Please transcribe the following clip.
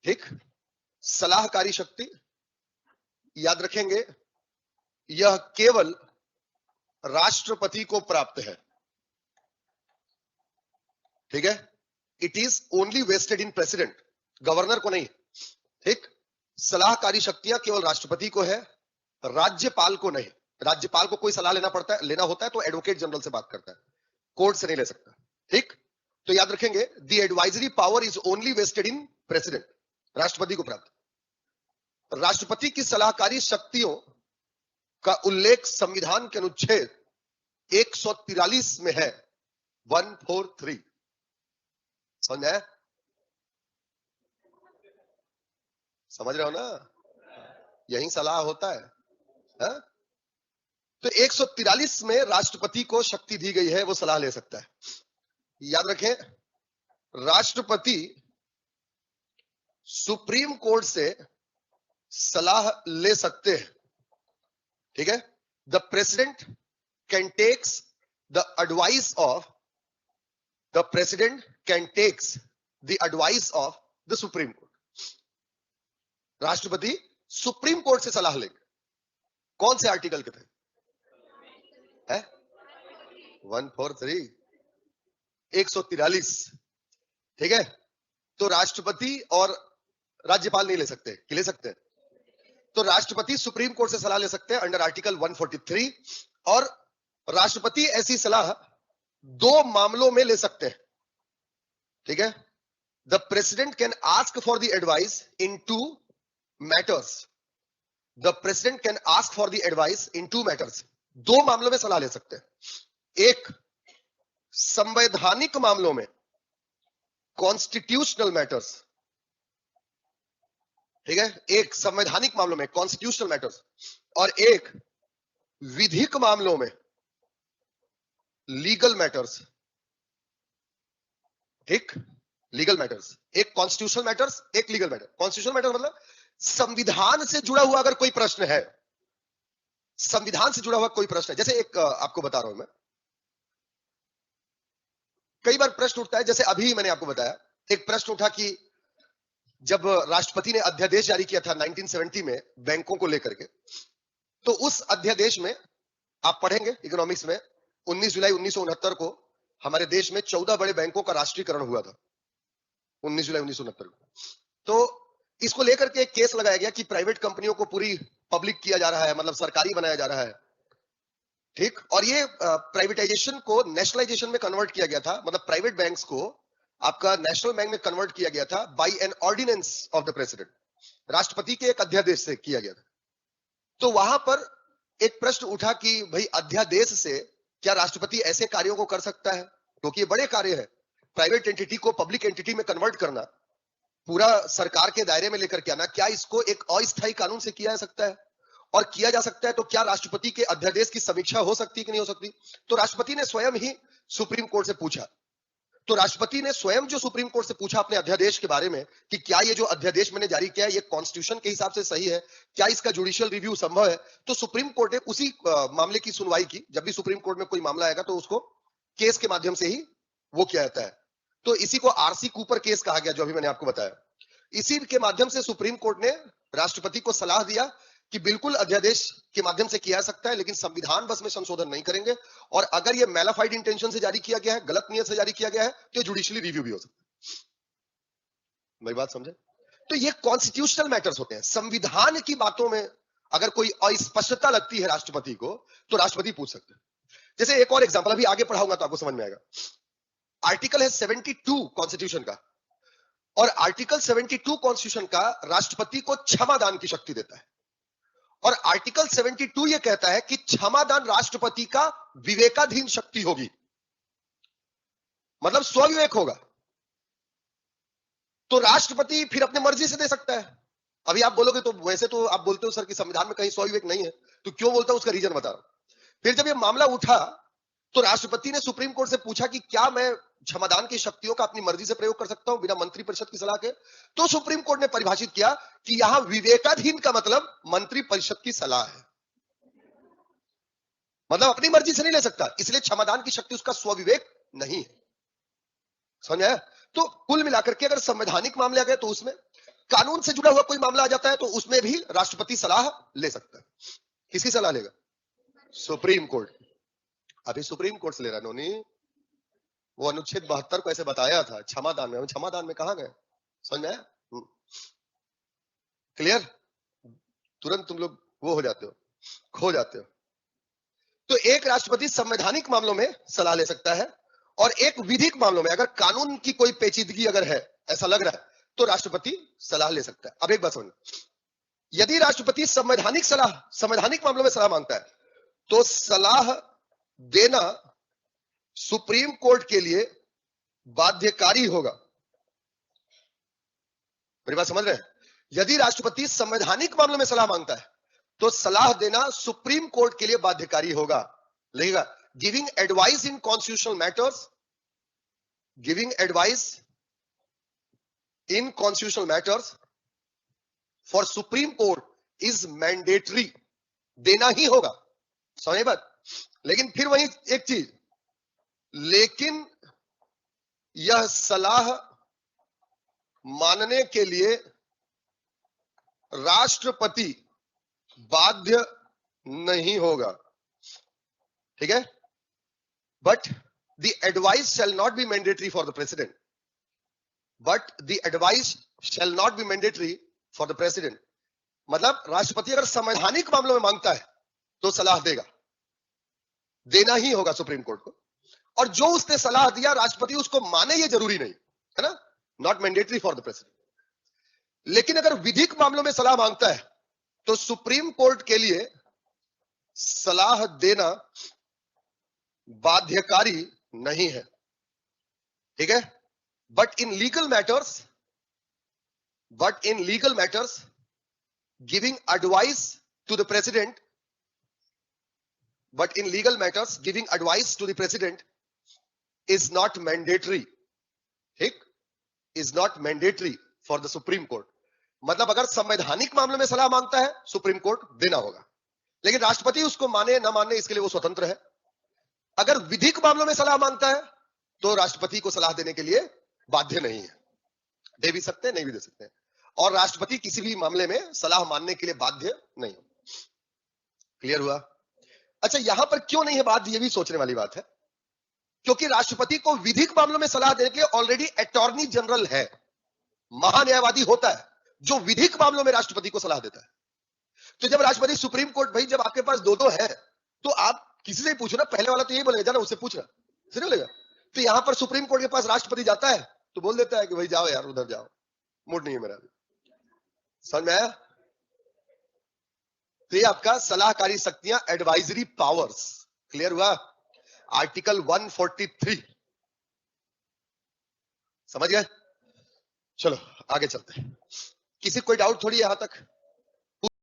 ठीक। सलाहकारी शक्ति याद रखेंगे यह केवल राष्ट्रपति को प्राप्त है, ठीक है। It is only vested in president, governor को नहीं, ठीक। सलाहकारी शक्तियां केवल राष्ट्रपति को है, राज्यपाल को नहीं। राज्यपाल को कोई सलाह लेना होता है तो एडवोकेट जनरल से बात करता है, कोर्ट से नहीं ले सकता, ठीक। तो याद रखेंगे the advisory power is only vested in president, राष्ट्रपति को प्राप्त। राष्ट्रपति की सलाहकारी शक्तियों का उल्लेख संविधान के अनुच्छेद 143 में है, 143। समझ रहे हो ना, यही सलाह होता है, हा? तो 143 में राष्ट्रपति को शक्ति दी गई है, वो सलाह ले सकता है। याद रखें, राष्ट्रपति सुप्रीम कोर्ट से सलाह ले सकते हैं, ठीक है। The president can takes the advice of the supreme court. राष्ट्रपति सुप्रीम कोर्ट से सलाह लेंगे, कौन से आर्टिकल के तहत है? 143, 143, ठीक है। तो राष्ट्रपति और राज्यपाल नहीं ले सकते कि ले सकते हैं? तो राष्ट्रपति सुप्रीम कोर्ट से सलाह ले सकते हैं अंडर आर्टिकल 143, और राष्ट्रपति ऐसी सलाह दो मामलों में ले सकते हैं, ठीक है। The president can ask for the advice in two matters. The president can ask for the advice in two matters, दो मामलों में सलाह ले सकते हैं। एक, संवैधानिक मामलों में, कॉन्स्टिट्यूशनल मैटर्स, ठीक है। एक संवैधानिक मामलों में कॉन्स्टिट्यूशनल मैटर्स, और एक विधिक मामलों में लीगल मैटर्स, ठीक। लीगल मैटर्स, एक कॉन्स्टिट्यूशनल मैटर्स, एक लीगल मैटर। कॉन्स्टिट्यूशनल मैटर मतलब संविधान से जुड़ा हुआ अगर कोई प्रश्न है, संविधान से जुड़ा हुआ कोई प्रश्न है। जैसे एक आपको बता रहा हूं मैं, कई बार प्रश्न उठता है, जैसे अभी मैंने आपको बताया एक प्रश्न उठा कि जब राष्ट्रपति ने अध्यादेश जारी किया था 1970 में बैंकों को लेकर के, तो उस अध्यादेश में आप पढ़ेंगे इकोनॉमिक्स में, 19 जुलाई 1969 को हमारे देश में 14 बड़े बैंकों का राष्ट्रीयकरण हुआ था, 19 जुलाई 1969 को। तो इसको लेकर के एक केस लगाया गया कि प्राइवेट कंपनियों को पूरी पब्लिक किया जा रहा है, मतलब सरकारी बनाया जा रहा है, ठीक। और ये प्राइवेटाइजेशन को नेशनलाइजेशन में कन्वर्ट किया गया था, मतलब प्राइवेट बैंक्स को आपका नेशनल बैंक में कन्वर्ट किया गया था by an ordinance of the president, राष्ट्रपति के एक अध्यादेश से किया गया था। तो वहां पर एक प्रश्न उठा कि भाई अध्यादेश से क्या राष्ट्रपति ऐसे कार्यों को कर सकता है, क्योंकि ये बड़े कार्य है, प्राइवेट एंटिटी को पब्लिक एंटिटी में कन्वर्ट करना, पूरा सरकार के दायरे में लेकर के आना, क्या इसको एक अस्थायी कानून से किया जा सकता है? और किया जा सकता है तो क्या राष्ट्रपति के अध्यादेश की समीक्षा हो सकती है कि नहीं हो सकती? तो राष्ट्रपति ने स्वयं ही सुप्रीम कोर्ट से पूछा। तो राष्ट्रपति ने स्वयं जो सुप्रीम कोर्ट से पूछा अपने अध्यादेश के बारे में कि क्या ये जो अध्यादेश मैंने जारी किया है ये कॉन्स्टिट्यूशन के हिसाब से सही है, क्या इसका जुडिशियल रिव्यू संभव है? तो सुप्रीम कोर्ट ने उसी मामले की सुनवाई की। जब भी सुप्रीम कोर्ट में कोई मामला आएगा तो उसको केस के माध्यम से ही वो किया जाता है। तो इसी को आरसी कूपर केस कहा गया, जो अभी मैंने आपको बताया। इसी के माध्यम से सुप्रीम कोर्ट ने राष्ट्रपति को सलाह दिया कि बिल्कुल अध्यादेश के माध्यम से किया जा सकता है, लेकिन संविधान बस में संशोधन नहीं करेंगे, और अगर ये मैलाफाइड इंटेंशन से जारी किया गया है, गलत नियत से जारी किया गया है, तो जुडिशियली रिव्यू भी हो सकता है। मेरी बात समझे? तो ये कॉन्स्टिट्यूशनल मैटर्स होते हैं। संविधान की बातों में अगर कोई अस्पष्टता लगती है राष्ट्रपति को, तो राष्ट्रपति पूछ सकते हैं। जैसे एक और एग्जांपल अभी आगे पढ़ाऊंगा तो आपको समझ में आएगा। आर्टिकल है 72 कॉन्स्टिट्यूशन का, और आर्टिकल 72 कॉन्स्टिट्यूशन का राष्ट्रपति को क्षमादान की शक्ति देता है। और आर्टिकल 72 यह कहता है कि क्षमादान राष्ट्रपति का विवेकाधीन शक्ति होगी, मतलब स्वविवेक होगा। तो राष्ट्रपति फिर अपनी मर्जी से दे सकता है। अभी आप बोलोगे तो वैसे तो आप बोलते हो सर कि संविधान में कहीं स्वविवेक नहीं है, तो क्यों बोलता हूं उसका रीजन बता रहा हूं। फिर जब यह मामला उठा तो राष्ट्रपति ने सुप्रीम कोर्ट से पूछा कि क्या मैं क्षमादान की शक्तियों का अपनी मर्जी से प्रयोग कर सकता हूं बिना मंत्रिपरिषद की सलाह के? तो सुप्रीम कोर्ट ने परिभाषित किया कि यहां विवेकाधीन का मतलब मंत्रिपरिषद की सलाह है, मतलब अपनी मर्जी से नहीं ले सकता, इसलिए क्षमादान की शक्ति उसका स्वविवेक नहीं है। समझ आया? तो कुल मिलाकर के अगर संवैधानिक मामले आ गए तो उसमें कानून से जुड़ा हुआ कोई मामला आ जाता है तो उसमें भी राष्ट्रपति सलाह ले सकता है। किसकी सलाह लेगा? Supreme court. अभी सुप्रीम कोर्ट से ले रहा नोनी। वो अनुच्छेद 72 को ऐसे बताया था क्षमादान में, क्षमादान में कहां गए? समझ में आया? क्लियर? तुरंत तुम लोग वो हो जाते हो, खो जाते हो। तो एक राष्ट्रपति संवैधानिक मामलों में सलाह ले सकता है और एक विधिक मामलों में, अगर कानून की कोई पेचीदगी अगर है, ऐसा लग रहा है, तो राष्ट्रपति सलाह ले सकता है। अब एक बात समझ, यदि राष्ट्रपति संवैधानिक मामलों में सलाह मांगता है तो सलाह देना सुप्रीम कोर्ट के लिए बाध्यकारी होगा। मेरी बात समझ रहे हैं? यदि राष्ट्रपति संवैधानिक मामलों में सलाह मांगता है तो सलाह देना सुप्रीम कोर्ट के लिए बाध्यकारी होगा। लगेगा giving advice in constitutional matters, giving advice in constitutional matters for supreme court is mandatory. देना ही होगा, समझे बात? लेकिन फिर वही एक चीज, लेकिन यह सलाह मानने के लिए राष्ट्रपति बाध्य नहीं होगा। ठीक है? But the advice shall not be mandatory for the president, but the advice shall not be mandatory for the president. मतलब राष्ट्रपति अगर संवैधानिक मामलों में मांगता है तो सलाह देगा, देना ही होगा सुप्रीम कोर्ट को। और जो उसने सलाह दिया राष्ट्रपति उसको माने ये जरूरी नहीं है ना, not mandatory for the president. लेकिन अगर विधिक मामलों में सलाह मांगता है तो सुप्रीम कोर्ट के लिए सलाह देना बाध्यकारी नहीं है। ठीक है? But in legal matters giving advice to the president, but in legal matters giving advice to the president is not mandatory. ठीक? is not mandatory for the supreme court. मतलब अगर संवैधानिक मामले में सलाह मांगता है सुप्रीम कोर्ट देना होगा, लेकिन राष्ट्रपति उसको माने ना माने इसके लिए वो स्वतंत्र है। अगर विधिक मामलों में सलाह मांगता है तो राष्ट्रपति को सलाह देने के लिए बाध्य नहीं है, दे भी सकते हैं नहीं भी दे सकते हैं, और राष्ट्रपति किसी भी मामले में सलाह मानने के लिए बाध्य नहीं। क्लियर हुआ? अच्छा, यहां पर क्यों नहीं है बात, ये भी सोचने वाली बात है, क्योंकि राष्ट्रपति को विधिक मामलों में सलाह देने के लिए ऑलरेडी अटॉर्नी जनरल है, महान्यायवादी होता है जो विधिक मामलों में राष्ट्रपति को सलाह देता है। तो जब राष्ट्रपति सुप्रीम कोर्ट, भाई जब आपके पास दो है तो आप किसी से ही पूछो ना, पहले वाला तो यही बोलेगा जाना उससे पूछना, सही बोलेगा। तो यहां पर सुप्रीम कोर्ट के पास राष्ट्रपति जाता है तो बोल देता है कि भाई जाओ यार उधर जाओ, मूड नहीं है मेरा। समझ में आया? तो ये आपका सलाहकारी शक्तियां, एडवाइजरी पावर्स। क्लियर हुआ? आर्टिकल 143 समझ गए? चलो आगे चलते हैं। किसी कोई डाउट थोड़ी यहां तक?